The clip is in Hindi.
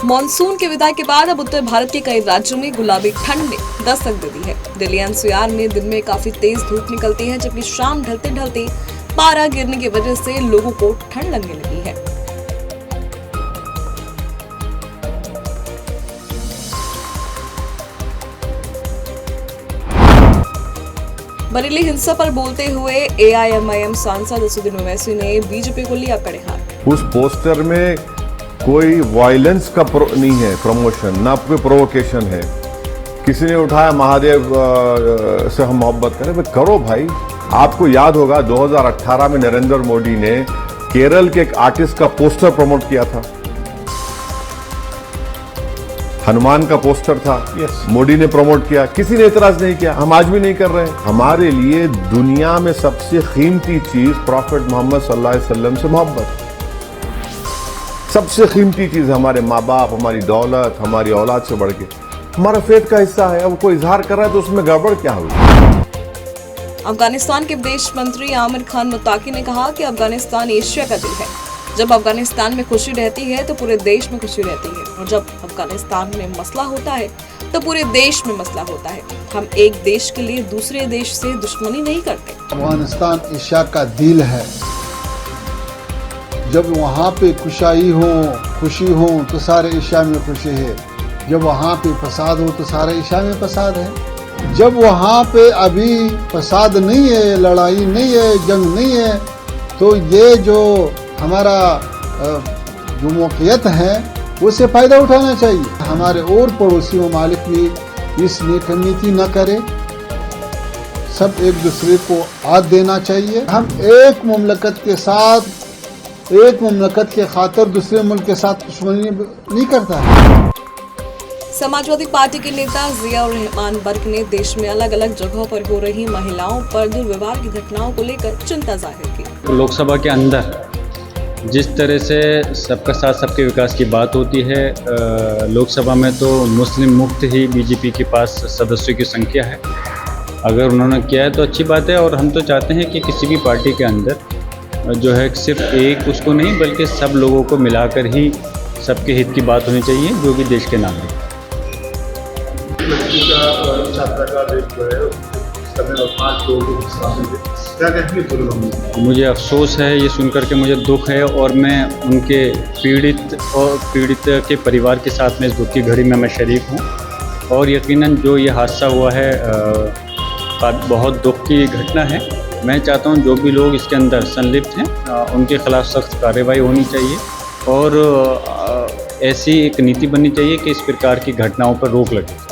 मॉनसून के विदाई के बाद अब उत्तर भारत के कई राज्यों में गुलाबी ठंड ने दस्तक दे दी है। दिल्ली एनसीआर में दिन में काफी तेज धूप निकलती है, जबकि शाम ढलते ढलते पारा गिरने की वजह से लोगों को ठंड लगने लगी है। बरेली हिंसा पर बोलते हुए एआईएमआईएम सांसद असदुद्दीन ओवैसी ने बीजेपी को लिया कड़े हाथ। उस पोस्टर में कोई वायलेंस का नहीं है प्रमोशन, ना कोई प्रोवोकेशन है। किसी ने उठाया महादेव से हम मोहब्बत करें, भाई करो भाई। आपको याद होगा 2018 में नरेंद्र मोदी ने केरल के एक आर्टिस्ट का पोस्टर प्रमोट किया था, हनुमान का पोस्टर था। मोदी ने प्रमोट किया, किसी ने इतराज नहीं किया। हम आज भी नहीं कर रहे हैं। हमारे लिए दुनिया में सबसे कीमती चीज प्रॉफेट मोहम्मद सल्लल्लाहु अलैहि वसल्लम से मोहब्बत, सबसे कीमती चीज हमारे माँ बाप, हमारी दौलत, हमारी औलाद से बढ़ के हमारा फेथ का हिस्सा है। अब कोई इजहार कर रहा है तो उसमें गड़बड़ क्या हुई? अफगानिस्तान के विदेश मंत्री आमिर खान मुत्ताकी ने कहा कि अफगानिस्तान एशिया का दिल है। जब अफगानिस्तान में खुशी रहती है तो पूरे देश में खुशी रहती है, और जब अफगानिस्तान में मसला होता है तो पूरे देश में मसला होता है। हम एक देश के लिए दूसरे देश से दुश्मनी नहीं करते। अफगानिस्तान एशिया का दिल है। जब वहाँ पे खुशी हो तो सारे एशिया में खुशी है। जब वहाँ पे फसाद हो तो सारे एशिया में फसाद है। जब वहाँ पे अभी फसाद नहीं है, लड़ाई नहीं है, जंग नहीं है, तो ये जो हमारा जो मौक़ियत है उससे फ़ायदा उठाना चाहिए। हमारे और पड़ोसी ममालिक भी इस नीति न करें, सब एक दूसरे को हाथ देना चाहिए। हम एक मुमलकत के साथ, एक मुमलकत के खातिर दूसरे मुल्क के साथ दुश्मनी नहीं करता है। समाजवादी पार्टी के नेता जियाउर रहमान बर्क ने देश में अलग अलग जगहों पर हो रही महिलाओं पर दुर्व्यवहार की घटनाओं को लेकर चिंता जाहिर की। लोकसभा के अंदर जिस तरह से सबका साथ सबके विकास की बात होती है, लोकसभा में तो मुस्लिम मुक्त ही बीजेपी के पास सदस्यों की संख्या है। अगर उन्होंने किया है तो अच्छी बात है, और हम तो चाहते हैं कि किसी भी पार्टी के अंदर जो है सिर्फ एक उसको नहीं बल्कि सब लोगों को मिलाकर ही सबके हित की बात होनी चाहिए, जो भी देश के नागरिक। मुझे अफसोस है, ये सुनकर के मुझे दुख है, और मैं उनके पीड़ित के परिवार के साथ में इस दुख की घड़ी में मैं शरीक हूँ। और यकीनन जो ये हादसा हुआ है बहुत दुख की घटना है। मैं चाहता हूँ जो भी लोग इसके अंदर संलिप्त हैं उनके खिलाफ सख्त कार्रवाई होनी चाहिए, और ऐसी एक नीति बननी चाहिए कि इस प्रकार की घटनाओं पर रोक लगे।